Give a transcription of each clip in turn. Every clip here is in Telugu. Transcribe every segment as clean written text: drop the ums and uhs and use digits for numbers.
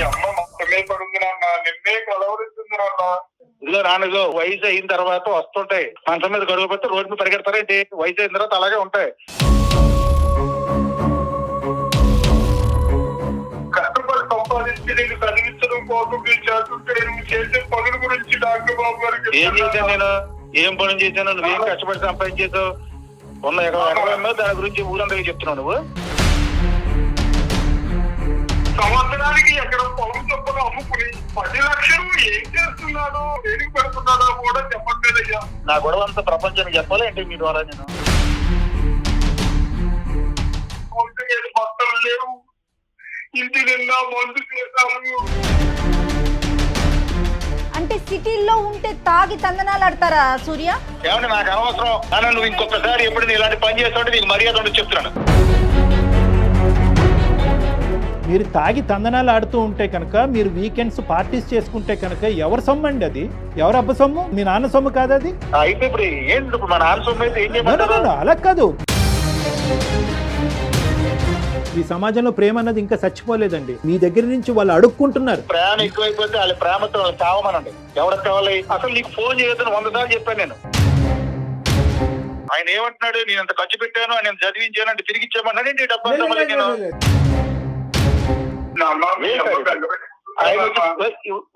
అమ్మ మొత్తమే పడుంది నాన్న, నిన్నే కలవరిస్తుంది నాన్న. ఇదిగో నాన్నగో, వయసు అయిన తర్వాత వస్తుంటాయి. మంచం మీద గడువు పెడితే రోడ్డు మీద పరిగెడతారేంటి? వయసు అయిన తర్వాత అలాగే ఉంటాయి. కష్టపడి సంపాదించి నేను చదివించడం కోసం నేను చేస్తుంటే నువ్వు చేసే పనుల గురించి డాక్టర్ బాబు గారికి ఏం చేశాను నేను? ఏం పనులు చేశాను? నువ్వేం కష్టపడి సంపాదించేసావు? ఉన్న ఎకరం దాని గురించి ఊరందరికీ చెప్తున్నావు నువ్వు. సంవత్సరానికి ఎక్కడ పొలం చొప్పున అమ్ముకుని 10 లక్షలు ఏం చేస్తున్నాడో, దేనికి పెడుతున్నాడో కూడా చెప్పట్లేదయ్యా. నా గొడవ అంతా ప్రపంచానికి చెప్పాలి ఏంటి మీ ద్వారా? నేను బట్టలు లేవు, ఇంటి నిండా మందు చేశాను. అంటే సిటీల్లో ఉంటే తాగి తందనాలు ఆడతారా సూర్య? ఏమంటే నాకు అనవసరం. నన్ను నువ్వు ఇంకొకసారి ఎప్పుడు ఇలాంటి పని చేస్తుంటే నీకు మర్యాద ఉండదు చెప్తున్నాను. మీరు తాగి తందనాలు ఆడుతూ ఉంటే కనుక, మీరు వీకెండ్స్ పార్టీస్ చేసుకుంటే కనుక ఎవరి సొమ్ము అండి అది? ఎవరు అబ్బ సొమ్ము? మీ నాన్న సొమ్ము కాదు అది. అయితే ఇప్పుడు ఏంటి మా నాన్న సొమ్ము అయితే ఏం చేయమంటారు? అలా కాదు. ఈ సమాజంలో ప్రేమ అన్నది ఇంకా చచ్చిపోలేదండి. మీ దగ్గర నుంచి వాళ్ళు అడుక్కుంటున్నారు. ప్రేమ ఎక్కువైపోతే వాళ్ళ ప్రేమతో చావమనండి. ఎవరికి కావాలి? అసలు నీకు ఫోన్ చేయొద్దని 100 సార్లు చెప్పాను నేను. ఆయన ఏమంటున్నాడు? నేను అంత ఖర్చు పెట్టాను, ఆయన చదివించాను అంటే తిరిగి ఇచ్చామన్నాడు. డబ్బు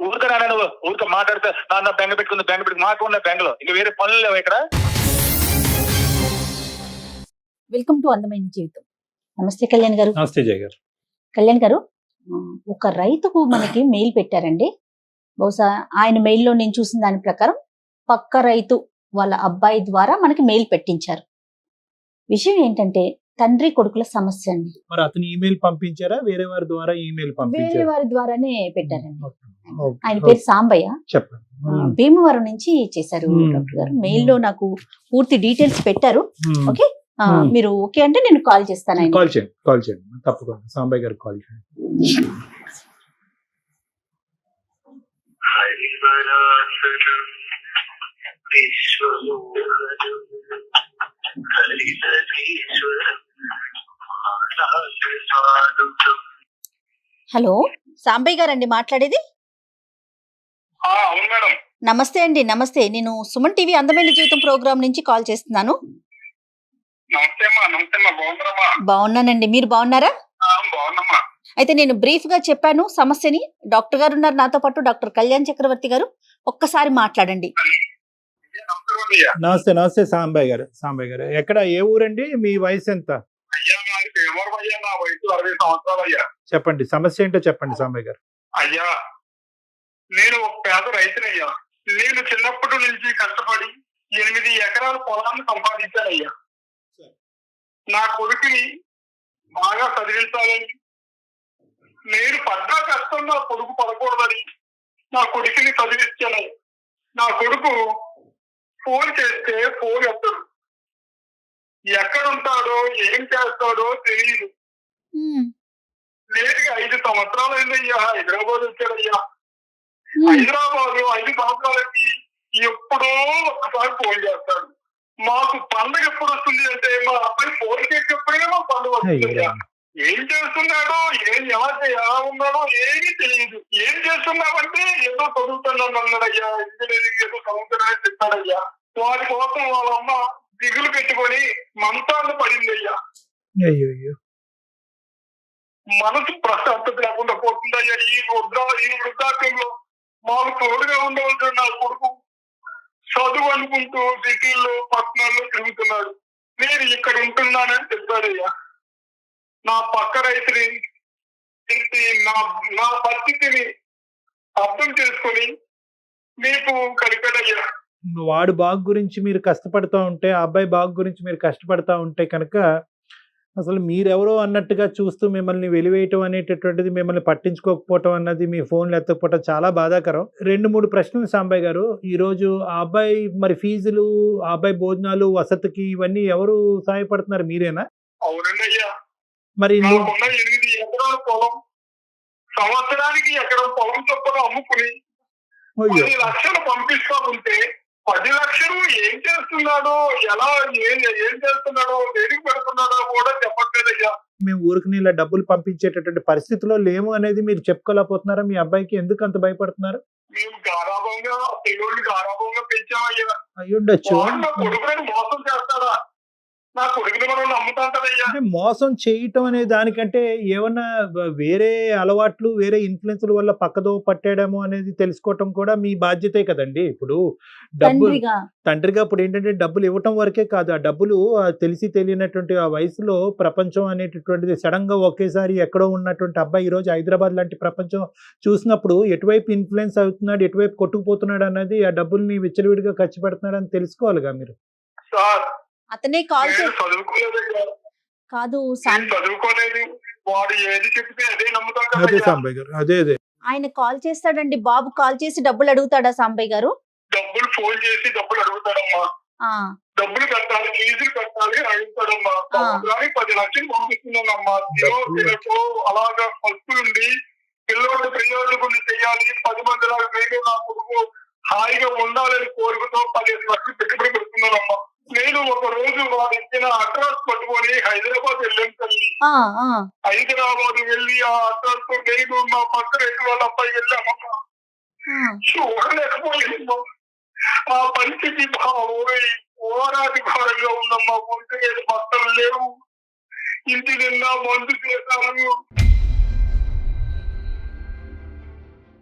ఊరికరానా నువ్వు? ఊరిక మాట్లాడితే నాన్న బెంగ పెట్టుకుంది మాకు ఉన్న బెంగలో ఇంకా వేరే పనులు లేవు ఇక్కడ. వెల్కమ్ టు అందమైన జీవితం. నమస్తే కళ్యాణ్ గారు. నమస్తే జయ గారు. కళ్యాణ్ గారు, ఒక రైతుకు మనకి మెయిల్ పెట్టారండి. బహుశా ఆయన మెయిల్లో నేను చూసిన దాని ప్రకారం పక్క రైతు వాళ్ళ అబ్బాయి ద్వారా మనకి మెయిల్ పెట్టించారు. విషయం ఏంటంటే తండ్రి కొడుకుల సమస్య అండి. మరి అతను ఈమెయిల్ పంపించారా? వేరే వారి ద్వారా ఈమెయిల్ పంపించారా? వేరే వారి ద్వారానే పెట్టారండి. ఆయన పేరు సాంబయ్య. చెప్పండి. భీమవరం నుంచి చేశారు డాక్టర్ గారు. మెయిల్ లో నాకు పూర్తి డీటెయిల్స్ పెట్టారు. ఓకే, మీరు ఓకే అంటే నేను కాల్ చేస్తాను. కాల్ చేయండి తప్పకుండా. సాంబయ్య గారికి కాల్ చేయండి. హలో, సాంబయ్య గారు అండి మాట్లాడేది? అవును మేడం. నమస్తే అండి. నమస్తే, నేను సుమన్ టీవీ అందమైన జీవితం ప్రోగ్రామ్ నుంచి కాల్ చేస్తున్నాను. బాగున్నానండి, మీరు బాగున్నారా? అయితే నేను బ్రీఫ్ గా చెప్పాను సమస్యని. డాక్టర్ గారు ఉన్నారు నాతో పాటు, డాక్టర్ కళ్యాణ్ చక్రవర్తి గారు. ఒక్కసారి మాట్లాడండి. నమస్తే సాంబయ్య గారు. ఎక్కడ, ఏ ఊరండి? మీ వయసు ఎంత? చెప్పండి, సమస్య ఏంటో చెప్పండి సాంబయ్య గారు. అయ్యా, నేను ఒక పేద రైతునయ్యా. నేను చిన్నప్పటి నుంచి కష్టపడి 8 ఎకరాల పొలాన్ని సంపాదించానయ్యా. నా కొడుకుని బాగా చదివించాలని, నేను పడ్డా కష్టం నా కొడుకు పడకూడదని నా కొడుకుని చదివించాను. నా కొడుకు ఫోన్ చేస్తే ఫోన్ ఎత్తడు. ఎక్కడుంటాడో ఏం చేస్తాడో తెలియదు. లేటుగా 5 సంవత్సరాలు అయిందయ్యా. హైదరాబాద్ వచ్చాడయ్యా. హైదరాబాద్ 5 సంవత్సరాలకి ఎప్పుడో ఒకసారి ఫోన్ చేస్తాడు. మాకు పండుగ ఎప్పుడు వస్తుంది అంటే మా అబ్బాయి ఫోన్ చేసేప్పుడే మా పండుగ వస్తుందయ్యా. ఏం చేస్తున్నాడో, ఎలా ఉన్నాడో ఏమీ తెలియదు. ఏం చేస్తున్నామంటే ఏదో చదువుతున్నాను అన్నాడయ్యా. ఇంజనీరింగ్ ఏదో చదువుతున్నాడని చెప్పాడయ్యా. వారి కోసం వాళ్ళ అమ్మ దిగులు పెట్టుకొని మంతాన్ని పడిందయ్యా. మనసు ప్రశాంతత లేకుండా పోతుందయ్యా. ఈ వృద్ధాప్యంలో మాకు తోడుగా ఉండవలసిన నా కొడుకు చదువు అనుకుంటూ సిటీల్లో పట్టణాల్లో తిరుగుతున్నాడు. నేను ఇక్కడ ఉంటున్నానని చెప్పాడయ్యా. నా పక్క రైతుని నా పరిస్థితిని అర్థం చేసుకుని మీకు కలిపాడయ్యా. వాడు బాగు గురించి మీరు కష్టపడతా ఉంటే, ఆ అబ్బాయి బాగు గురించి మీరు కష్టపడతా ఉంటే కనుక అసలు మీరెవరో అన్నట్టుగా చూస్తూ మిమ్మల్ని వెలివేయటం అనేటటువంటిది, మిమ్మల్ని పట్టించుకోకపోవటం అన్నది, మీ ఫోన్లు ఎత్తకపోవటం చాలా బాధాకరం. 2-3 ప్రశ్నలు సాంబయ్య గారు. ఈరోజు ఆ అబ్బాయి మరి ఫీజులు, ఆ అబ్బాయి భోజనాలు, వసతికి ఇవన్నీ ఎవరు సహాయపడుతున్నారు? మీరేనా? అవునండి అయ్యా. మరి 8 ఎకరాల పొలం, సంవత్సరానికి ఎకరం పొలం చొప్పున అమ్ముకుని 10 లక్షలు పంపిస్తా ఉంటే 10 లక్షలు ఏం చేస్తున్నాడో, ఏం చేస్తున్నాడో, దేనికి పెడుతున్నాడో కూడా చెప్పట్లేదయ్యా. మేము ఊరికి ఇలా డబ్బులు పంపించేటటువంటి పరిస్థితిలో లేము అనేది మీరు చెప్పుకోలేకపోతున్నారా? మీ అబ్బాయికి ఎందుకు అంత భయపడుతున్నారు? మేము గారాభంగా పిల్లోడిని గారాభంగా పెంచామయ్యా. అయ్యుండొచ్చు. వాడు నా కొడుకుని మోసం చేస్తాడా? నా కొడుకుని మనం నమ్ముతాం కదయ్యా. అంటే మోసం చేయటం అనే దానికంటే ఏమన్నా వేరే అలవాట్లు, వేరే ఇన్ఫ్లుయెన్స్‌ల వల్ల పక్కదోవ పట్టాడేమో అనేది తెలుసుకోవటం కూడా మీ బాధ్యతే కదండీ! ఇప్పుడు డబ్బులు తండ్రిగా తండ్రిగా ఇప్పుడేంటంటే డబ్బులు ఇవ్వటం వరకే కాదు. ఆ డబ్బులు తెలిసి తెలియనటువంటి ఆ వయసులో ప్రపంచం అనేటటువంటిది సడెన్‌గా ఒకేసారి ఎక్కడో ఉన్నటువంటి అబ్బాయి ఈరోజు హైదరాబాద్ లాంటి ప్రపంచం చూసినప్పుడు ఎటువైపు ఇన్‌ఫ్లుయెన్స్ అవుతున్నాడు, ఎటువైపు కొట్టుకుపోతున్నాడు అన్నది ఆ డబ్బుల్ని విచ్చలవిడిగా ఖర్చు పెడుతున్నాడని తెలుసుకోవాలిగా మీరు. సార్ అతనే కాల్ నేను చేసి చదువుకోలేదయ్యా. కాదు నేను చదువుకోలేదు. వాడు ఏది చెప్తే అదే నమ్ముతాం అదే కదయ్యా. సాంబయ్య గారు. అదే. ఆయన కాల్ చేస్తాడండి. బాబు కాల్ చేసి డబ్బులు అడుగుతాడా సాంబయ్య గారు? డబ్బులు ఫోన్ చేసి డబ్బులు అడుగుతాడమ్మా. ఆ డబ్బులు కట్టాలి, ఫీజులు కట్టాలి అడుగుతాడమ్మా. సంవత్సరానికి 10 లక్షలు పంపిస్తున్నానమ్మా. తినకో అలాగా ఫస్ట్ నుండి పిల్లవాడు ప్రయోజకుడిని చేయాలి, 10 మంది లాగా నేను నా కొడుకు హాయిగా ఉండాలని కోరుకుతో 15 లక్షలు పెట్టుబడి పెడుతున్నానమ్మా. నేను ఒక రోజు వాడు ఇచ్చిన అడ్రస్ పట్టుకొని హైదరాబాద్ వెళ్ళాను తల్లి. ఆ ఆ హైదరాబాద్ వెళ్ళి ఆ అడ్రస్ తో నేను మా పక్కన వాళ్ళ అబ్బాయి వెళ్ళామమ్మా. ఆ. చూడలేకపోయిందమ్మా. ఆ పరిస్థితి ఓరాది ఘోరంగా ఉందమ్మా. ఒంటి మీద బట్టలు లేవు, ఇంటి నిండా మందు చేశాను.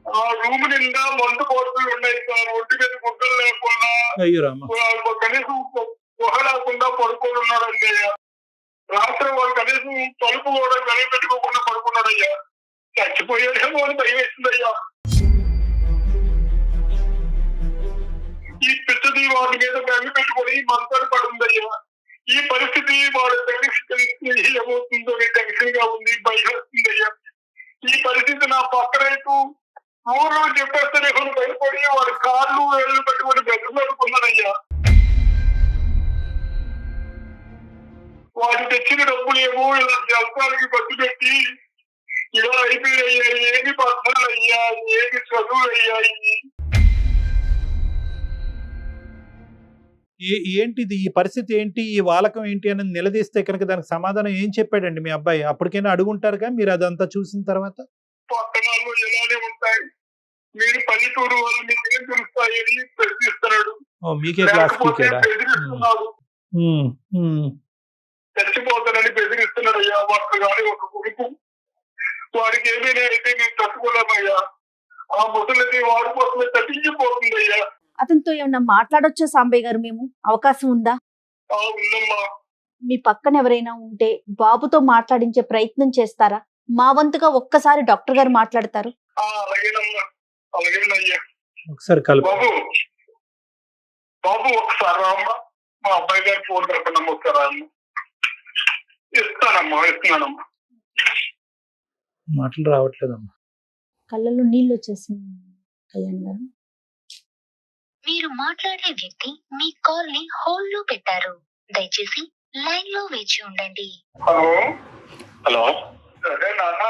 ఆ రూమ్ నిండా మందు బాటిల్ ఉన్నాయి సార్. ఒంటి మీద గుడ్డలు లేకుండా అయ్యో రామ. కనీసం గుహ లేకుండా పడుకొని ఉన్నాడండి అయ్యా. రాత్రి వాడు కనీసం తలుపు కూడా కనిపెట్టుకోకుండా పడుకున్నాడయ్యా. చచ్చిపోయాడేమో అని భయం వేసిందయ్యా. ఈ పిచ్చది వాడి మీద బెంగ పెట్టుకుని మంచాలు పడుందయ్యా. ఈ పరిస్థితి వాడు తెలిసి ఏమవుతుందో టెన్షన్ గా ఉంది, భయం వేస్తుందయ్యా. ఈ పరిస్థితి నా పక్కనైపు ఊర్లో చెప్పేస్తే భయపడి వాడి కార్లు వేళ్ళు పెట్టుకుని బెట్టుకున్నాడయ్యా. వాడు తెచ్చిన డబ్బులు ఏమో ఇలా జలసాలకి ఖర్చు పెట్టి ఇలా అయిపోయాయ్యా. ఏది పద్ధతులు అయ్యా, ఏది చదువులు అయ్యాయి. ఏంటిది ఈ పరిస్థితి ఏంటి, ఈ వాలకం ఏంటి అని నిలదీస్తే కనుక దానికి సమాధానం ఏం చెప్పాడండి మీ అబ్బాయి? అప్పటికైనా అడుగుంటారుగా మీరు అదంతా చూసిన తర్వాత. పట్టణాల్లో ఎలానే ఉంటాయి, మీరు పల్లెటూరు వాళ్ళు మీకు ఏం తెలుస్తాయని ప్రశ్నిస్తున్నాడు. మీకే క్లాస్ లేకపోతే బెదిరిస్తున్నాడు. చచ్చిపోతానని బెదిరిస్తున్నాడు అయ్యా. వాడు కానీ ఒక కొడుకు, వాడికి ఏమైనా అయితే మేము తట్టుకోలేమయ్యా. ఆ ముసలిది వాడి కోసమే తట్టించిపోతుందయ్యా. అతనితో ఏమన్నా మాట్లాడొచ్చా సాంబయ్య గారు? మేము అవకాశం ఉందా? ఉందమ్మా. మీ పక్కన ఎవరైనా ఉంటే బాబుతో మాట్లాడించే ప్రయత్నం చేస్తారా? మా వంతుగా ఒక్కసారి డాక్టర్ గారు మాట్లాడతారు. అలాగేనమ్మా, అలాగేనయ్యా. ఒకసారి కలుపు. బాబు ఒకసారి రామ్మా. మా అబ్బాయి గారి ఫోన్ పెట్టనమ్మా. ఒకసారి రామ్మా. ఇస్తున్నానమ్మా. మాటలు రావట్లేదమ్మా. కళ్ళలో నీళ్ళు వచ్చేసింది కళ్యాణ్ గారు. మీరు మాట్లాడే వ్యక్తి మీ కాల్ ని హోల్డ్ లో పెట్టారు. దయచేసి లైన్ లో వేచి ఉండండి. హలో. సరే నాన్న,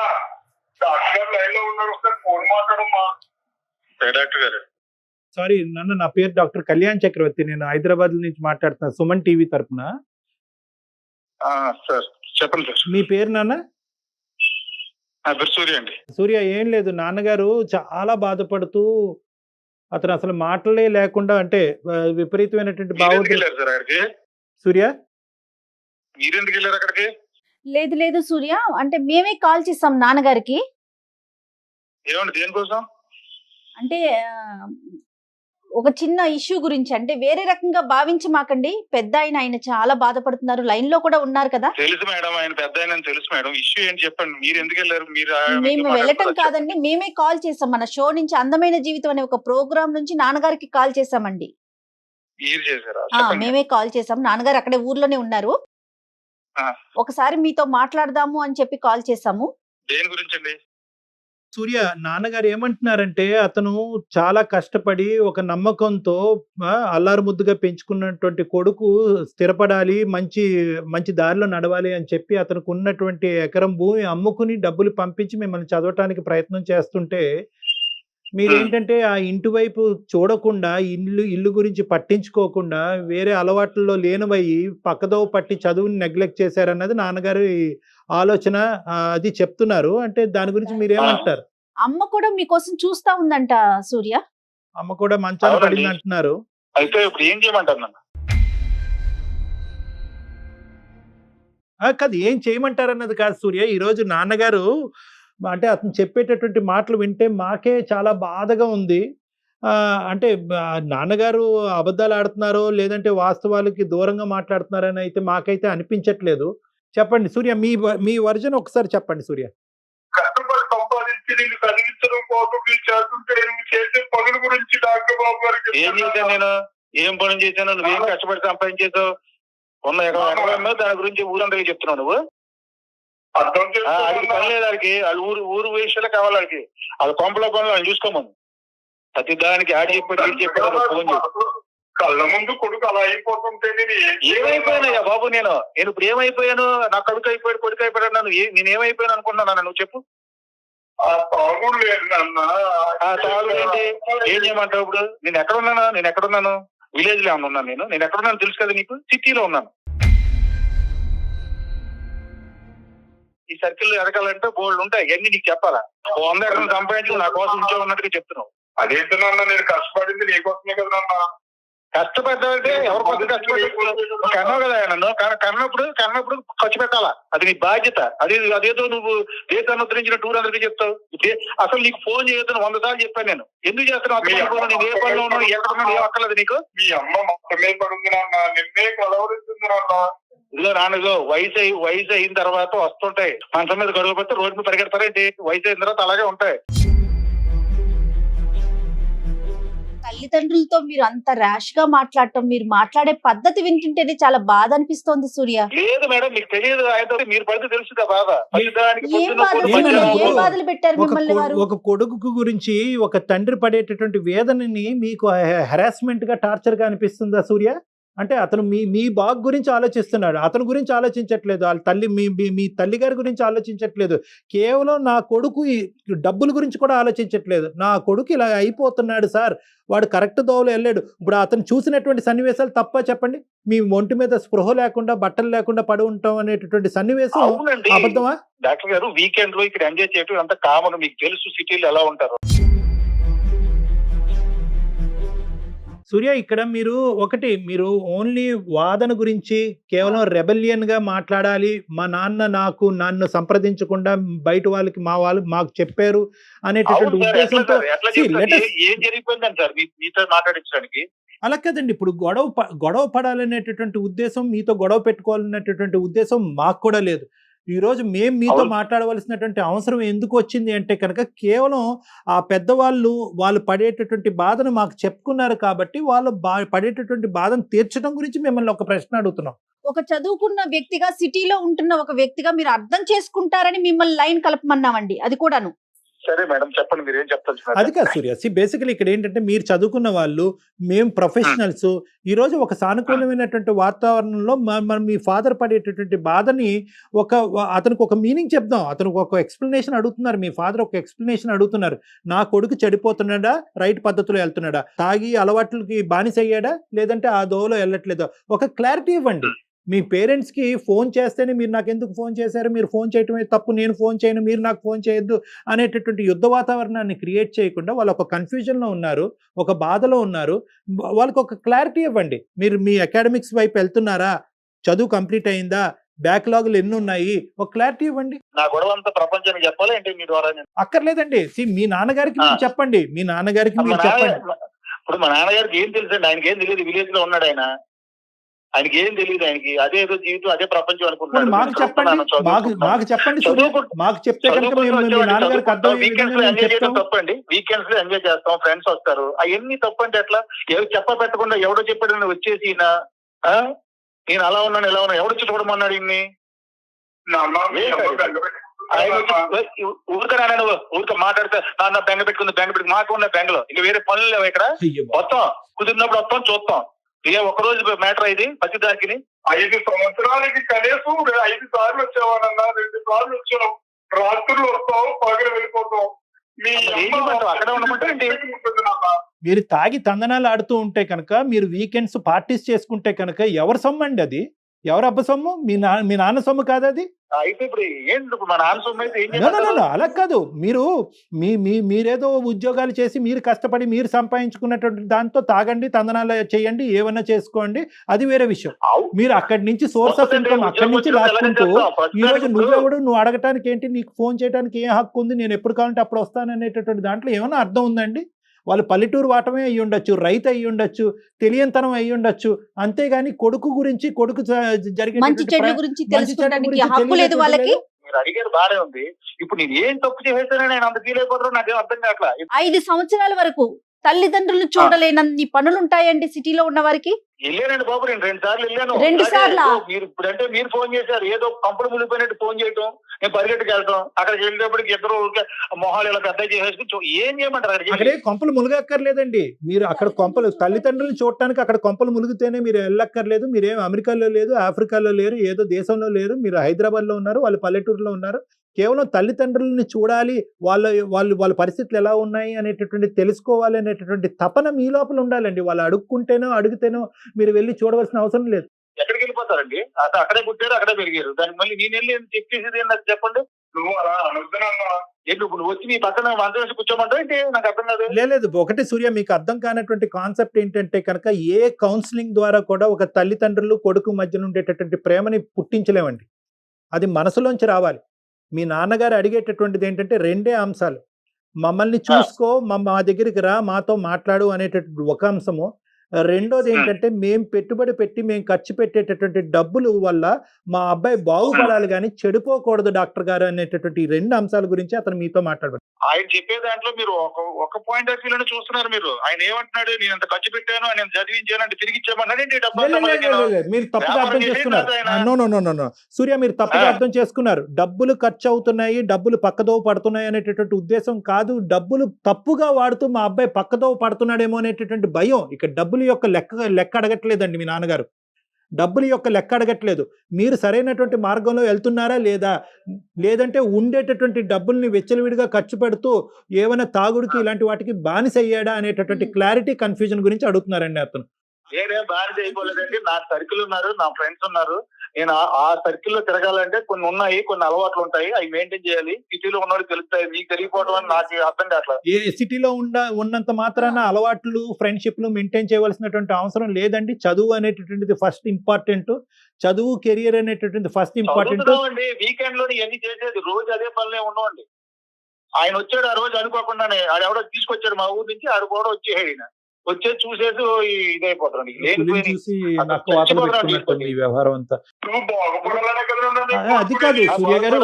డాక్టర్ గారు లైన్ లో ఉన్నారు, ఒకసారి ఫోన్ మాట్లాడమ్మా. డాక్టర్ గారు. సారీ నాన్న, నా పేరు డాక్టర్ కళ్యాణ్ చక్రవర్తి. నేను హైదరాబాద్ నుంచి మాట్లాడుతున్నా, సుమన్ టీవీ తరపున. సార్ చెప్పండి సార్. మీ పేరు నాన్న? సూర్య అండి. సూర్య. ఏం లేదు, నాన్నగారు చాలా బాధపడుతూ అతను అసలు మాటలే లేకుండా, అంటే విపరీతమైనటువంటి బాగుంది. సూర్య మీరెందుకు వెళ్ళారు అక్కడికి? లేదు లేదు సూర్య, అంటే మేమే కాల్ చేసాం నాన్నగారికి. ఏమండి, దేనికోసం? అంటే ఒక చిన్న ఇష్యూ గురించి, అంటే వేరే రకంగా భావించి మాకండి. పెద్ద ఆయన చాలా బాధపడుతున్నారు. లైన్ లో కూడా ఉన్నారు కదా. తెలుసు మేడం, ఆయన పెద్ద ఆయన తెలుసు మేడం. ఇష్యూ ఏంటి చెప్పండి. మీరు ఎందుకు వెళ్ళారు? మేము వెళ్ళటం కాదండి, మేమే కాల్ చేసాం. మన షో నుంచి అందమైన జీవితం అనే ఒక ప్రోగ్రామ్ నుంచి నాన్నగారికి కాల్ చేసామండి. మీరు చేశారా? మేమే కాల్ చేసాం. నాన్నగారు అక్కడే ఊర్లోనే ఉన్నారు. ఒకసారి మీతో మాట్లాడదాము అని చెప్పి కాల్ చేసాము. దేని గురించి అండి? సూర్య, నాన్నగారు ఏమంటున్నారంటే అతను చాలా కష్టపడి ఒక నమ్మకంతో అల్లారు ముద్దుగా పెంచుకున్నటువంటి కొడుకు స్థిరపడాలి, మంచి మంచి దారిలో నడవాలి అని చెప్పి అతనికి ఉన్నటువంటి ఎకరం భూమి అమ్ముకుని డబ్బులు పంపించి మిమ్మల్ని చదవటానికి ప్రయత్నం చేస్తుంటే మీరేంటంటే ఆ ఇంటి వైపు చూడకుండా ఇల్లు గురించి పట్టించుకోకుండా వేరే అలవాట్లలో లేనివయ్యి పక్కదోవ పట్టి చదువుని నెగ్లెక్ట్ చేశారన్నది నాన్నగారి ఆలోచన. అది చెప్తున్నారు. అంటే దాని గురించి మీరేమంటారు? అమ్మ కూడా మీకోసం చూస్తా ఉందంట సూర్య. అమ్మ కూడా మంచాన పడింది అంటున్నారు. అయితే ఇప్పుడు ఏం చేయమంటారు నన్ను? కాదు, ఏం చేయమంటారన్నది కాదు సూర్య. ఈరోజు నాన్నగారు అంటే అతను చెప్పేటటువంటి మాటలు వింటే మాకే చాలా బాధగా ఉంది. అంటే నాన్నగారు అబద్ధాలు ఆడుతున్నారో లేదంటే వాస్తవాలకి దూరంగా మాట్లాడుతున్నారని అయితే మాకైతే అనిపించట్లేదు. చెప్పండి సూర్య, మీ వర్జన్ ఒకసారి చెప్పండి సూర్య. కష్టపడి సంపాదించి నిన్ను చదివించడం కోసం మీరు చేస్తుంటే నువ్వు చేసే పనుల గురించి డాక్టర్ బాబు గారికి ఏం చేశాను నేను? ఏం పనులు చేశాను? నువ్వేం కష్టపడి సంపాదించేసావు? ఉన్న ఎకరం దాని గురించి ఊరందరికీ చెప్తున్నావు నువ్వు. అర్థం చేసుకోవాలి. పని లేదు వాడికి. వాళ్ళు ఊరు విషయాలే కావాలి వాడికి. అది కొంపల పనులు వాళ్ళు చూసుకోమని ప్రతి దానికి ఆడి చెప్పాడు ఫోన్ చేసి కళ్ళ ముందు కొడుకు అలా అయిపోతుంటే ఏమైపోయానయ్యా బాబు? నేను ఇప్పుడు ఏమైపోయాను? నా కొడుకు అయిపోయాడు అన్నాను. నేనేమైపోయాను అనుకుంటున్నాను? నువ్వు చెప్పు. తాగుడు లేదు నాన్న. తాగుడు ఏంటి? ఏం చేయమంటావు ఇప్పుడు? నేను ఎక్కడున్నాను? విలేజ్ లో ఉన్నాను. నేను ఎక్కడున్నాను తెలుసు కదా నీకు. సిటీలో ఉన్నాను. ఈ సర్కిల్ ఎదగాలంటే బోల్డ్ ఉంటాయి. ఇవన్నీ నీకు చెప్పాలా? 100 ఎకరం సంపాదించి నా కోసం ఉంచే ఉన్నట్టుగా చెప్తున్నావు. అదేంటి నాన్న, నేను కష్టపడింది నీకోసమే కదా నాన్న. కష్టపడ్డావంటే ఎవరి కోసం కష్టపడి కన్నావు కదా నన్ను. కన్నప్పుడు ఖర్చు పెట్టాలా? అది నీ బాధ్యత. అదేదో నువ్వు దేశాన్ని ఉద్ధరించిన టూర్ అందరికీ చెప్తావు. అసలు నీకు ఫోన్ చేయొద్దని 100 సార్లు చెప్పాను నేను. ఎందుకు చేస్తున్నావు? నేను ఏ పనిలో ఉన్నాను, ఎక్కడున్నాను, ఏం అక్కర్లేదు నీకు. మీ అమ్మ మొత్తమే పడుంది నాన్న, నిన్నే కలవరిస్తుంది నాన్న. ఇదిగో నాన్నగో, వయసు అయిన తర్వాత వస్తుంటాయి. మంచం మీద గడువు పెడితే రోడ్డు మీద పరిగెడతారేంటి? వయసు అయిన తర్వాత అలాగే ఉంటాయి. తల్లిదండ్రులతో మీరు అంత ర్యాష్ గా మాట్లాడటం, మీరు మాట్లాడే పద్ధతి వింటుంటేనే చాలా బాధ అనిపిస్తోంది సూర్య. లేదు మేడం, మీకు తెలియదు. ఆయనతో మీరు పడితే తెలుసు బాధ. ఏం బాధలు పెట్టారు మిమ్మల్ని వారు? ఒక కొడుకు గురించి ఒక తండ్రి పడేటటువంటి వేదనని మీకు హెరాస్మెంట్ గా, టార్చర్ గా అనిపిస్తుందా సూర్య? అంటే అతను మీ బాగు గురించి ఆలోచిస్తున్నాడు, అతని గురించి ఆలోచించట్లేదు. వాళ్ళ తల్లి మీ తల్లి గారి గురించి ఆలోచించట్లేదు. కేవలం నా కొడుకు డబ్బుల గురించి కూడా ఆలోచించట్లేదు. నా కొడుకు ఇలా అయిపోతున్నాడు సార్, వాడు కరెక్ట్ దోవలో వెళ్ళాడు. ఇప్పుడు అతను చూసినటువంటి సన్నివేశాలు తప్ప చెప్పండి? మీ ఒంటి మీద స్పృహ లేకుండా, బట్టలు లేకుండా పడి ఉంటాం అనేటటువంటి సన్నివేశం అబద్ధమా? డాక్టర్ గారు, వీకెండ్ లో ఇక్కడ ఎంజాయ్ చేయడం అంత కామన్. మీకు తెలుసు సిటీలో ఎలా ఉంటారు. సూర్య, ఇక్కడ మీరు ఓన్లీ వాదన గురించి కేవలం రెబెలియన్ గా మాట్లాడాలి. మా నాన్న నన్ను సంప్రదించకుండా బయట వాళ్ళకి మాకు చెప్పారు అనేటటువంటి ఉద్దేశంతో ఏం జరిగిపోయిందని సార్ మీతో మాట్లాడించడానికి? అలా కదండి. ఇప్పుడు గొడవ పడాలనేటటువంటి ఉద్దేశం, మీతో గొడవ పెట్టుకోవాలనేటటువంటి ఉద్దేశం మాకు కూడా లేదు. ఈరోజు మేము మీతో మాట్లాడవలసినటువంటి అవసరం ఎందుకు వచ్చింది అంటే కనుక కేవలం ఆ పెద్దవాళ్ళు వాళ్ళు పడేటటువంటి బాధను మాకు చెప్పుకున్నారు కాబట్టి వాళ్ళు పడేటటువంటి బాధను తీర్చడం గురించి మిమ్మల్ని ఒక ప్రశ్న అడుగుతున్నాం. ఒక చదువుకున్న వ్యక్తిగా, సిటీలో ఉంటున్న ఒక వ్యక్తిగా మీరు అర్థం చేసుకుంటారని మిమ్మల్ని లైన్ కలపమన్నామండి. అది కూడాను. సరే మేడం, చెప్పండి మీరు ఏం చెప్తారు. అది కాదు సూర్య, బేసికలీ ఇక్కడ ఏంటంటే మీరు చదువుకున్న వాళ్ళు, మేము ప్రొఫెషనల్స్. ఈరోజు ఒక సానుకూలమైనటువంటి వాతావరణంలో మీ ఫాదర్ పడేటటువంటి బాధని అతనికి ఒక మీనింగ్ చెప్దాం. అతనికి ఒక ఎక్స్ప్లెనేషన్ అడుగుతున్నారు. మీ ఫాదర్ ఒక ఎక్స్ప్లెనేషన్ అడుగుతున్నారు. నా కొడుకు చెడిపోతున్నాడా, రైట్ పద్ధతిలో వెళ్తున్నాడా, తాగి అలవాట్లకి బానిస అయ్యాడా, లేదంటే ఆ దోవలో వెళ్ళట్లేదా, ఒక క్లారిటీ ఇవ్వండి. మీ పేరెంట్స్కి ఫోన్ చేస్తేనే మీరు నాకు ఎందుకు ఫోన్ చేశారు, మీరు ఫోన్ చేయటమే తప్పు, నేను ఫోన్ చేయను, మీరు నాకు ఫోన్ చేయొద్దు అనేటటువంటి యుద్ధ వాతావరణాన్ని క్రియేట్ చేయకుండా వాళ్ళు ఒక కన్ఫ్యూజన్లో ఉన్నారు, ఒక బాధలో ఉన్నారు. వాళ్ళకి ఒక క్లారిటీ ఇవ్వండి. మీరు మీ అకాడమిక్స్ వైపు వెళ్తున్నారా, చదువు కంప్లీట్ అయిందా, బ్యాక్లాగులు ఎన్ని ఉన్నాయి, ఒక క్లారిటీ ఇవ్వండి. నా గొడవ అంతా ప్రపంచానికి చెప్పాలి అంటే మీ ద్వారా అక్కర్లేదండి. మీ నాన్నగారికి మీరు చెప్పండి. మీ నాన్నగారికి మీరు చెప్పండి. ఇప్పుడు మా నాన్నగారికి ఏం తెలుసండి? ఆయనకి ఏం తెలియదు. విలేజ్ లో ఉన్నాడు ఆయనకి ఏం తెలియదు. ఆయనకి అదేదో జీవితం, అదే ప్రపంచం అనుకుంటున్నాడు. మాకు చెప్పండి. మాకు చెప్తే తప్పండి. వీకెండ్స్ లో ఎంజాయ్ చేస్తాం, ఫ్రెండ్స్ వస్తారు, అవన్నీ తప్పంటే ఎట్లా? పెట్టకుండా ఎవడో చెప్పాడు వచ్చేసి నేను అలా ఉన్నాను ఇలా ఉన్నా, ఎవడొచ్చి చూడమన్నాడు ఇన్ని? ఊరికే మాట్లాడితే నాన్న బెంగ పెట్టుకుంది మాకు ఉన్న బెంగలో ఇంకా వేరే పనులు లేవు ఇక్కడ. వస్తాం, కుదిరినప్పుడు వస్తాం, చూస్తాం. ఒక రోజు మ్యాటర్ ఇది. ప్రతిదానికి 5 సంవత్సరాలకి కనీసం 5 సార్లు వచ్చావానన్నా, 2 సార్లు వచ్చావు. రాత్రులు వస్తావు, పగలు వెళ్ళిపోతావు. మీ అసలు ఏం అమ్మ చేయమంటావు? అక్కడే ఉండమంటావు ఏంటి? ఉంటుంది నాన్న. మీరు తాగి తందనాలు ఆడుతూ ఉంటే కనుక, మీరు వీకెండ్స్ పార్టీస్ చేసుకుంటే కనుక ఎవరి సొమ్ము అండి అది? ఎవరు అబ్బ సొమ్ము? మీ నాన్న సొమ్ము కాదు అది. అయితే ఇప్పుడు ఏంటి ఇప్పుడు మా నాన్న సొమ్ము అయితే ఏం No, no, no, చేయమంటావు? no, అలా కాదు. మీరు మీరేదో ఉద్యోగాలు చేసి మీరు కష్టపడి మీరు సంపాదించుకున్నటువంటి దాంతో తాగండి, తందనాలు చేయండి, ఏమన్నా చేసుకోండి, అది వేరే విషయం. అవు. మీరు అక్కడి నుంచి సోర్స్ ఆఫ్ ఇన్కమ్ అక్కడి నుంచి లాక్కుంటూ ఈ రోజు నువ్వెవడు, నువ్వు అడగటానికి ఏంటి, నీకు ఫోన్ చేయడానికి ఏం హక్కు ఉంది, నేను ఎప్పుడు కావాలంటే అప్పుడు వస్తాను అనేటటువంటి దాంట్లో ఏమైనా అర్థం ఉందండి? వాళ్ళు పల్లెటూరు వాటమే అయ్యి ఉండొచ్చు, రైతు అయ్యి ఉండొచ్చు, తెలియనితనం అయ్యి ఉండొచ్చు, అంతేగాని కొడుకు గురించి, కొడుకు మంచి చెడ్ల గురించి తెలుసుకోవడానికి హక్కు లేదు వాళ్ళకి. మీరు అడిగారు బాగానే ఉంది. ఇప్పుడు నేను ఏం తప్పు చేసేసానో నేను అంత ఫీల్ అయిపోతాను, నాకేం అర్థం కావట్లా. 5 సంవత్సరాల వరకు తల్లిదండ్రులు చూడలేనన్ని పనులు ఉంటాయండి సిటీలో ఉన్న వారికి. వెళ్ళానండి బాబు, నేను 2 సార్లు వెళ్ళాను. 2 సార్లా? మీరు ఇప్పుడంటే మీరు ఫోన్ చేశారు, ఏదో కంపెనీ మునిగిపోయినట్టు ఫోన్ చేయటం, నేను పరిగెట్టుకు వెళ్తాం, అక్కడికి వెళ్ళేటప్పటికి ఇద్దరు మొహాలు ఇలా పెద్ద చేసేసుకుని ఏం చేయమంటారు అక్కడికి? అక్కడే కొంపలు మునగక్కర్లేదండి. మీరు అక్కడ కొంపలు, తల్లిదండ్రులు చూడటానికి అక్కడ కొంపలు మునిగితేనే మీరు వెళ్ళక్కర్లేదు. మీరేం అమెరికాలో లేదు, ఆఫ్రికాలో లేరు, ఏదో దేశంలో లేరు, మీరు హైదరాబాద్ లో ఉన్నారు, వాళ్ళు పల్లెటూరులో ఉన్నారు. కేవలం తల్లిదండ్రులని చూడాలి, వాళ్ళ పరిస్థితులు ఎలా ఉన్నాయి అనేటటువంటి తెలుసుకోవాలి అనేటటువంటి తపన మీ లోపల ఉండాలండి. వాళ్ళు అడుక్కుంటేనో అడిగితేనో మీరు వెళ్ళి చూడవలసిన అవసరం లేదు. ఎక్కడికి వెళ్ళిపోతారండి? అక్కడే పుట్టారు, అక్కడే పెరిగారు, దానికి మళ్ళీ నేను వెళ్ళి చెప్పేసేది నాకు చెప్పండి. నువ్వు అలా అనొద్దునమ్మా. నువ్వు వచ్చి మీ పక్కన మంచం వేసి కూర్చోమంటావు ఏంటి? నాకు అర్థం కాదు. లేదు, ఒకటి సూర్య, మీకు అర్థం కానటువంటి కాన్సెప్ట్ ఏంటంటే కనుక, ఏ కౌన్సిలింగ్ ద్వారా కూడా ఒక తల్లిదండ్రులు కొడుకు మధ్యన ఉండేటటువంటి ప్రేమని పుట్టించలేమండి. అది మనసులోంచి రావాలి. మీ నాన్నగారు అడిగేటటువంటిది ఏంటంటే 2 అంశాలు. మమ్మల్ని చూసుకో, మా దగ్గరికి రా, మాతో మాట్లాడు అనేటటువంటి ఒక అంశము. రెండోది ఏంటంటే, మేము పెట్టుబడి పెట్టి మేము ఖర్చు పెట్టేటటువంటి డబ్బులు వల్ల మా అబ్బాయి బాగుపడాలి కానీ చెడిపోకూడదు డాక్టర్ గారు అనేటటువంటి 2 అంశాల గురించి అతను మీతో మాట్లాడారు. ఆయన చెప్పే దాంట్లో మీరు ఒక పాయింట్ ఆఫ్ వ్యూలోనే చూస్తున్నారు. మీరు ఆయన ఏమంటున్నాడు, నేను అంత ఖర్చు పెట్టాను, ఆయన చదివించాను అంటే తిరిగి ఇచ్చామన్నాడు. మీరు తప్పుగా అర్థం చేసుకున్నారు. నో, సూర్య, మీరు తప్పుగా అర్థం చేసుకున్నారు. డబ్బులు ఖర్చు అవుతున్నాయి, డబ్బులు పక్కదోవ పడుతున్నాయి అనేటటువంటి ఉద్దేశం కాదు. డబ్బులు తప్పుగా వాడుతూ మా అబ్బాయి పక్కదోవ పడుతున్నాడేమో అనేటటువంటి భయం. ఇక డబ్బులు యొక్క లెక్క అడగట్లేదండి మీ నాన్నగారు. డబ్బుల యొక్క లెక్క అడగట్లేదు. మీరు సరైనటువంటి మార్గంలో వెళ్తున్నారా లేదా, లేదంటే ఉండేటటువంటి డబ్బుల్ని వెచ్చలవిడిగా ఖర్చు పెడుతూ ఏమైనా తాగుడికి ఇలాంటి వాటికి బానిస అయ్యాడా అనేటటువంటి క్లారిటీ, కన్ఫ్యూజన్ గురించి అడుగుతున్నారండి అతను. నేనేం బానిస అయిపోలేదండి. నా సర్కిల్ ఉన్నారు, నా ఫ్రెండ్స్ ఉన్నారు. నేను ఆ సర్కిల్లో తిరగాలంటే కొన్ని ఉన్నాయి, కొన్ని అలవాట్లు ఉంటాయి, అవి మెయింటైన్ చేయాలి. సిటీలో ఉన్నవాడికి తెలుస్తాయి, మీకు తెలియకపోవడం అని నాకు అర్థం కావట్లేదు. ఏ సిటీలో ఉన్నంత మాత్రాన అలవాట్లు, ఫ్రెండ్షిప్లు మెయింటైన్ చేయవలసినటువంటి అవసరం లేదండి. చదువు అనేటటువంటిది ఫస్ట్ ఇంపార్టెంట్. చదువు, కెరియర్ అనేటటువంటి ఫస్ట్ ఇంపార్టెంట్. వీకెండ్ లో ఇవన్నీ చేసేది, రోజు అదే పనులే ఉండవండి. ఆయన వచ్చాడు ఆ రోజు అనుకోకుండానే, ఆడెవడో తీసుకొచ్చాడు మా ఊరు నుంచి, ఆడు కూడా వచ్చేసాడు. వచ్చేది చూసేసి ఇదైపోతాడు. చూసి నాకు వాతలు పెట్టుకున్నట్టుంది ఈ వ్యవహారం అంతా. నువ్వు బాగుపడాలనే కదా నన్ను అది కాదు సూర్య గారు,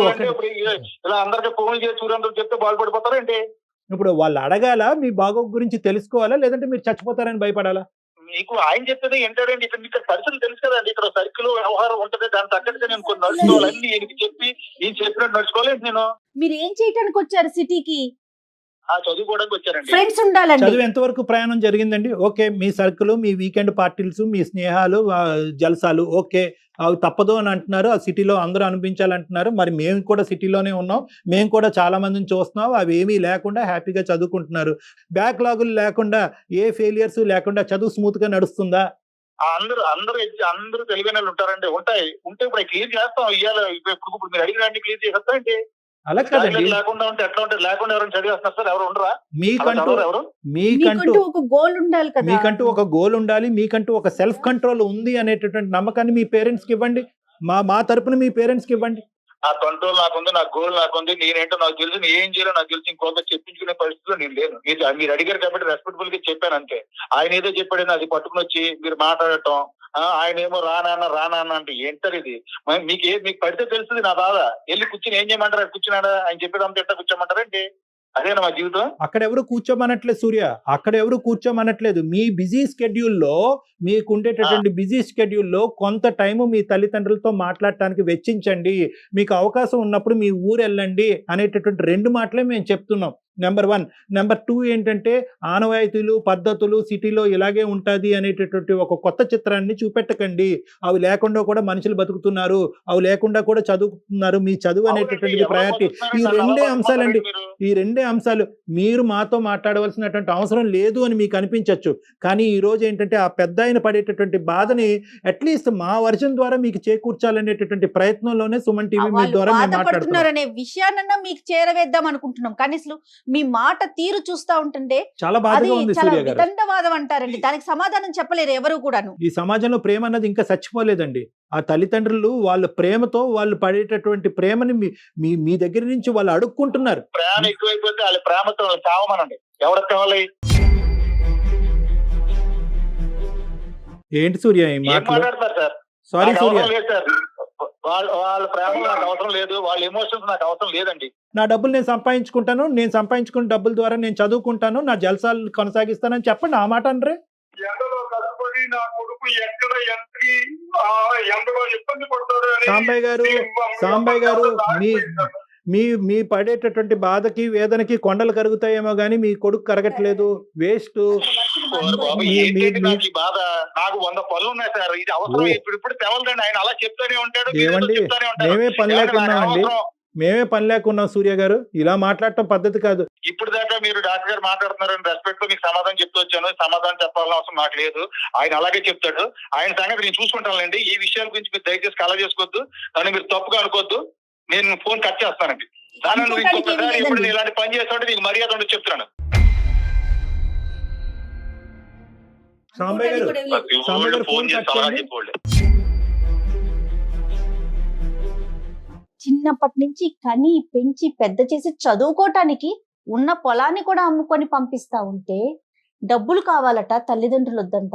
ఇలా అందరికి ఫోన్ చేసి సూర్యంతో చెప్తే బాగుపడిపోతారంటే. ఇప్పుడు వాళ్ళు అడగాల, మీ బాగోగు గురించి తెలుసుకోవాలా, లేదంటే మీరు చచ్చిపోతారని భయపడాలా? మీకు ఆయన చెప్పేది ఏంటంటే, ఇక్కడ మీకు సర్కిల్ తెలుసు కదండి, ఇక్కడ సర్కిల్ వ్యవహారం ఉంటది, దాని తగ్గట్టుగా నేను కొన్ని నడుచుకోవాలి, అన్ని ఈయనకి చెప్పి ఈయన చెప్పినట్టు నడుచుకోలేదు. నేను మీరు ఏం చేయడానికి వచ్చారు సిటీకి? చదువుకోవడానికి వచ్చారండి. ఫ్రెండ్స్ ఉండాలండి. చదువు ఎంతవరకు ప్రయాణం జరిగిందండి? ఓకే, మీ సర్కిల్, మీ వీకెండ్ పార్టీలు, మీ స్నేహాలు, జల్సాలు, ఓకే, అవి తప్పదు అని అంటున్నారు. ఆ సిటీలో అందరూ అనిపించాలంటున్నారు. మరి మేము కూడా సిటీలోనే ఉన్నాం, మేము కూడా చాలా మందిని చూస్తున్నాం. అవి ఏమీ లేకుండా హ్యాపీగా చదువుకుంటున్నారు. బ్యాక్లాగులు లేకుండా, ఏ ఫెయిలియర్స్ లేకుండా చదువు స్మూత్ గా నడుస్తుందా? అందరూ తెలివైన వాళ్ళు ఉంటారండి. ఉంటే ఇప్పుడు క్లియర్ చేస్తాం. ఇవాళ ఇప్పుడు మీరు అడిగిన క్లియర్ చేసేస్తా అంటే అలా కదండి. లేకుండా ఉంటే ఎట్లా ఉంటారు? లేకుండా ఎవరైనా చదివేస్తున్నారు సార్? ఎవరు ఉండరా? మీకంటూ ఒక గోల్ ఉండాలి కదా. మీకంటూ ఒక గోల్ ఉండాలి, మీకంటూ ఒక సెల్ఫ్ కంట్రోల్ ఉంది అనేటటువంటి నమ్మకాన్ని మీ పేరెంట్స్ కి ఇవ్వండి. మా తరపున మీ పేరెంట్స్ కి ఇవ్వండి. ఆ కంట్రోల్ నాకుంది, నా గోల్ నాకుంది, నేనేంటో నాకు తెలుసు, నేను ఏం చేయాలో నాకు తెలుసు. ఇంకొక చెప్పించుకునే పరిస్థితిలో నేను లేను. మీరు అడిగారు కాబట్టి రెస్పెక్టబుల్ గా చెప్పాను అంతే. ఆయన ఏదో చెప్పాడని అది పట్టుకుని వచ్చి మీరు మాట్లాడటం, ఆయన ఏమో రానా అంటే ఏంటారు ఇది? మీకు పడితే తెలుస్తుంది నా బాధ. వెళ్ళి కూర్చుని ఏం చేయమంటారు? కూర్చున్నాడా? ఆయన చెప్పేదంతా ఎట్లా కూర్చోమంటారంటే అదేనా మా జీవితం? అక్కడ ఎవరు కూర్చోమనట్లేదు సూర్య, అక్కడ ఎవరు కూర్చోమనట్లేదు. మీ బిజీ స్కెడ్యూల్లో, మీకు ఉండేటటువంటి బిజీ స్కెడ్యూల్లో కొంత టైము మీ తల్లిదండ్రులతో మాట్లాడటానికి వెచ్చించండి. మీకు అవకాశం ఉన్నప్పుడు మీ ఊరు వెళ్ళండి అనేటటువంటి 2 మాటలే మేము చెప్తున్నాం. నెంబర్ 1. నెంబర్ 2 ఏంటంటే ఆనవాయితీలు పద్ధతులు సిటీలో ఇలాగే ఉంటుంది అనేటటువంటి ఒక కొత్త చిత్రాన్ని చూపెట్టకండి. అవి లేకుండా కూడా మనుషులు బతుకుతున్నారు, అవి లేకుండా కూడా చదువుతున్నారు. మీ చదువు అనేటటువంటిది ప్రయారిటీ. ఈ రెండే అంశాలండి, ఈ రెండే అంశాలు. మీరు మాతో మాట్లాడవలసినటువంటి అవసరం లేదు అని మీకు అనిపించవచ్చు, కానీ ఈ రోజు ఏంటంటే ఆ పెద్ద ఆయన పడేటటువంటి బాధని అట్లీస్ట్ మా వర్షన్ ద్వారా మీకు చేకూర్చాలనేటటువంటి ప్రయత్నంలోనే సుమన్ టీవీ మీ ద్వారా మేము మాట్లాడుతున్నాం. బాధపడుతున్నారనే విషయాన్న మీకు చేరవేద్దాం అనుకుంటున్నాం, కానీ అసలు మీ మాట తీరు చూస్తా ఉంటుంటే చాలా అది బాధగా ఉంది చాలా సూర్య గారు. వితండవాదం అంటారండి. దానికి సమాధానం చెప్పలేరు ఎవరు కూడాను. ఈ సమాజంలో ప్రేమ అన్నది ఇంకా చచ్చిపోలేదండి. ఆ తల్లిదండ్రులు వాళ్ళ ప్రేమతో వాళ్ళు పడేటటువంటి ప్రేమని మీ దగ్గర నుంచి వాళ్ళు అడుక్కుంటున్నారు. ప్రేమ ఎక్కువైపోతే వాళ్ళ ప్రేమతో వాళ్ళు చావమనండి. ఎవరికి కావాలి? ఏంటి సూర్య ఈ ఏం మాటలు? మాట్లాడతారు సార్? సారీ నాకు సూర్య, అవసరం లేదు సార్. వాళ్ళ ప్రేమ నాకు అవసరం లేదు, వాళ్ళ ఎమోషన్స్ నాకు అవసరం లేదండి. నా డబ్బులు నేను సంపాదించుకుంటాను, నేను సంపాదించుకున్న డబ్బుల ద్వారా నేను చదువుకుంటాను, నా జల్సాలు కొనసాగిస్తానని చెప్పండి. ఆ మాట అనరే. ఎండలో కష్టపడి నా కొడుకు ఎక్కడ ఎంతకి ఎండలో ఇబ్బంది పడతాడు అని సాంబయ్య గారు మీ పడేటటువంటి బాధకి వేదనకి కొండలు కరుగుతాయేమో గానీ మీ కొడుకు కరగట్లేదు. వేస్ట్. బాబు ఏంటంటే నాకు ఈ బాధ, నాకు 100 పనులు ఉన్నాయి సార్. ఇది అవసరం ఇప్పుడు తెవలదండి. ఆయన అలా చెప్తానే ఉంటాడు, ఏమండి చెప్తానే ఉంటాడు. మేమే పని లేకున్నామండి, మేమే పని లేకున్నాం సూర్య గారు. ఇలా మాట్లాడటం పద్ధతి కాదు. ఇప్పుడు దాకా మీరు డాక్టర్ గారు మాట్లాడుతున్నారని రెస్పెక్ట్ తో మీకు సమాధానం చెప్తూ వచ్చాను. సమాధానం చెప్పాల్సిన అవసరం నాకు లేదు. ఆయన అలాగే చెప్తాడు. ఆయన సంగతి నేను చూసుకుంటానండి. ఈ విషయాల గురించి మీరు దయచేసి కలవ చేసుకోవద్దు, నన్ను మీరు తప్పుగా అనుకోవద్దు. నేను ఫోన్ కట్ చేస్తానండి. దాని ఇంకొకసారి ఇప్పుడు నేను ఇలాంటి పని చేస్తుంటే నీకు మర్యాద ఉండదు చెప్తున్నాను. సాంబయ్య గారు ఫోన్ చేసి సలహా చెప్పండి. చిన్నప్పటి నుంచి కని పెంచి పెద్ద చేసి చదువుకోవటానికి ఉన్న పొలాన్ని కూడా అమ్ముకొని పంపిస్తా ఉంటే డబ్బులు కావాలట, తల్లిదండ్రులు వద్దంట.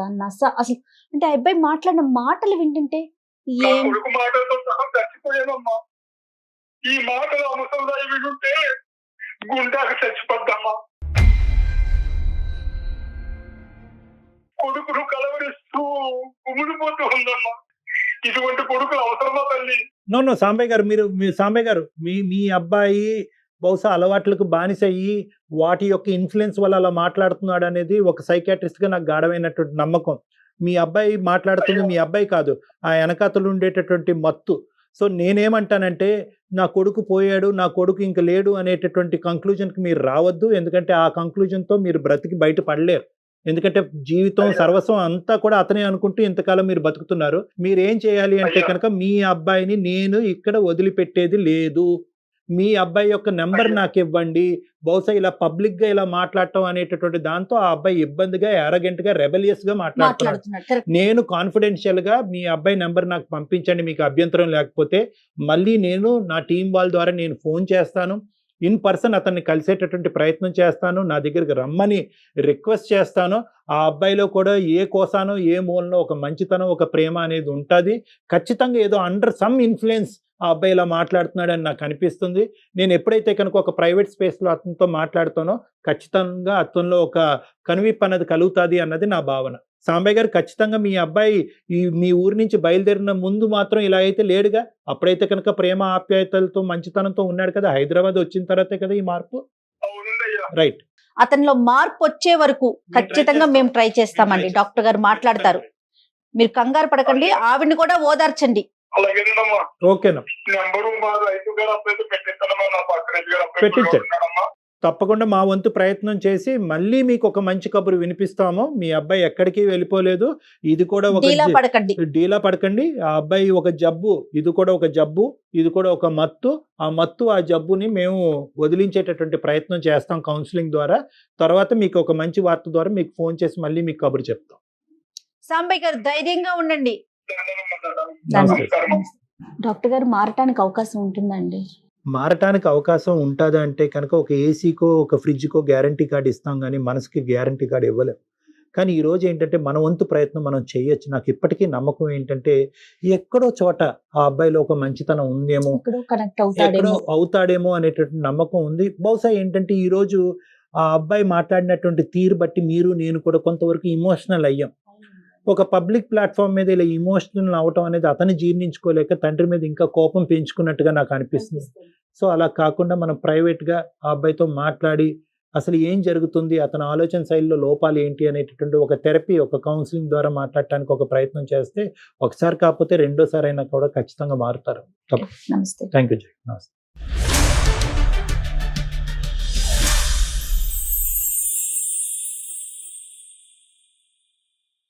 అసలు అంటే ఆ అబ్బాయి మాట్లాడిన మాటలు వింటుంటే నా ఏం కొడుకు మాటలతో సహా చచ్చిపోయానమ్మా. ఈ మాటలు అవసరం వింటుంటే గుండాకు చచ్చిపోద్దమ్మా. కొడుకును కలవరిస్తూ కుమిడిపోతూ ఉందమ్మా. ఇటువంటి కొడుకులు అవసరమా తల్లి? నో సాంబయ్య గారు, సాంబయ్య గారు మీ అబ్బాయి బహుశా అలవాట్లకు బానిసయ్యి వాటి యొక్క ఇన్ఫ్లుయెన్స్ వల్ల అలా మాట్లాడుతున్నాడు అనేది ఒక సైకాట్రిస్ట్ గా నాకు గాఢమైనటువంటి నమ్మకం. మీ అబ్బాయి మాట్లాడుతుంది మీ అబ్బాయి కాదు, ఆ వెనకాతలు ఉండేటటువంటి మత్తు. సో నేనేమంటానంటే నా కొడుకు పోయాడు, నా కొడుకు ఇంక లేడు అనేటటువంటి కంక్లూజన్కి మీరు రావద్దు. ఎందుకంటే ఆ కంక్లూజన్తో మీరు బ్రతికి బయట పడలేరు. ఎందుకంటే జీవితం సర్వస్వం అంతా కూడా అతనే అనుకుంటూ ఇంతకాలం మీరు బతుకుతున్నారు. మీరేం చేయాలి అంటే కనుక మీ అబ్బాయిని నేను ఇక్కడ వదిలిపెట్టేది లేదు. మీ అబ్బాయి యొక్క నెంబర్ నాకు ఇవ్వండి. బహుశా ఇలా పబ్లిక్ గా ఇలా మాట్లాడటం అనేటటువంటి దాంతో ఆ అబ్బాయి ఇబ్బందిగా, అరగెంట్ గా, రెబెలియస్ గా మాట్లాడుతున్నాడు. నేను కాన్ఫిడెన్షియల్ గా మీ అబ్బాయి నెంబర్ నాకు పంపించండి మీకు అభ్యంతరం లేకపోతే. మళ్ళీ నేను నా టీం వాళ్ళ ద్వారా నేను ఫోన్ చేస్తాను, ఇన్ పర్సన్ అతన్ని కలిసేటటువంటి ప్రయత్నం చేస్తాను, నా దగ్గరికి రమ్మని రిక్వెస్ట్ చేస్తాను. ఆ అబ్బాయిలో కూడా ఏ కోసానో ఏ మూలనో ఒక మంచితనం, ఒక ప్రేమ అనేది ఉంటుంది. ఖచ్చితంగా ఏదో అండర్ సమ్ ఇన్ఫ్లుయెన్స్ ఆ అబ్బాయి ఇలా మాట్లాడుతున్నాడని నాకు అనిపిస్తుంది. నేను ఎప్పుడైతే కనుక ఒక ప్రైవేట్ స్పేస్లో అతనితో మాట్లాడుతానో ఖచ్చితంగా అతనిలో ఒక కనువిప్పు అన్నది కలుగుతుంది అన్నది నా భావన. సాంబయ్య గారు, ఖచ్చితంగా మీ అబ్బాయి మీ ఊరి నుంచి బయలుదేరిన ముందు మాత్రం ఇలా అయితే లేడుగా. అప్పుడైతే కనుక ప్రేమ ఆప్యాయతలతో మంచితనంతో ఉన్నాడు కదా. హైదరాబాద్ వచ్చిన తర్వాతే కదా ఈ మార్పు. రైట్. అతనిలో మార్పు వచ్చే వరకు ఖచ్చితంగా మేము ట్రై చేస్తామండి. డాక్టర్ గారు మాట్లాడతారు, మీరు కంగారు పడకండి. ఆవిడని కూడా ఓదార్చండి. అలాగేనమ్మా. ఓకేనా? నెంబరు మా రైతు గారు అప్లైతే పెట్టిస్తానమ్మా. నా పక్కన పెట్టించండి. తప్పకుండా మా వంతు ప్రయత్నం చేసి మళ్ళీ మీకు ఒక మంచి కబురు వినిపిస్తాము. మీ అబ్బాయి ఎక్కడికి వెళ్ళిపోలేదు. ఇది కూడా ఒక డీలా పడకండి. ఆ అబ్బాయి ఒక జబ్బు, ఇది కూడా ఒక జబ్బు, ఇది కూడా ఒక మత్తు. ఆ మత్తు, ఆ జబ్బుని మేము వదిలించేటటువంటి ప్రయత్నం చేస్తాం కౌన్సిలింగ్ ద్వారా. తర్వాత మీకు ఒక మంచి వార్త ద్వారా మీకు ఫోన్ చేసి మళ్ళీ మీకు కబురు చెప్తాం. సాంబయ్య గారు ధైర్యంగా ఉండండి. డాక్టర్ గారు మారటానికి అవకాశం ఉంటుందండి? మారటానికి అవకాశం ఉంటుంది అంటే కనుక ఒక ఏసీకో ఒక ఫ్రిడ్జ్కో గ్యారంటీ కార్డు ఇస్తాం, కానీ మనసుకి గ్యారంటీ కార్డు ఇవ్వలేం. కానీ ఈరోజు ఏంటంటే మన వంతు ప్రయత్నం మనం చేయొచ్చు. నాకు ఇప్పటికీ నమ్మకం ఏంటంటే ఎక్కడో చోట ఆ అబ్బాయిలో ఒక మంచితనం ఉందేమో, ఎక్కడో అవుతాడేమో అనేటటువంటి నమ్మకం ఉంది. బహుశా ఏంటంటే ఈరోజు ఆ అబ్బాయి మాట్లాడినటువంటి తీరు బట్టి మీరు నేను కూడా కొంతవరకు ఇమోషనల్ అయ్యాం. ఒక పబ్లిక్ ప్లాట్ఫామ్ మీద ఇలా ఇమోషనల్ అవటం అనేది అతను జీర్ణించుకోలేక తండ్రి మీద ఇంకా కోపం పెంచుకున్నట్టుగా నాకు అనిపిస్తుంది. సో అలా కాకుండా మనం ప్రైవేట్గా ఆ అబ్బాయితో మాట్లాడి అసలు ఏం జరుగుతుంది, అతని ఆలోచన శైలిలో లోపాలు ఏంటి అనేటటువంటి ఒక థెరపీ, ఒక కౌన్సిలింగ్ ద్వారా మాట్లాడటానికి ఒక ప్రయత్నం చేస్తే ఒకసారి కాకపోతే రెండోసారి అయినా కూడా ఖచ్చితంగా మారుతారు. నమస్తే. థ్యాంక్ యూ జై. నమస్తే.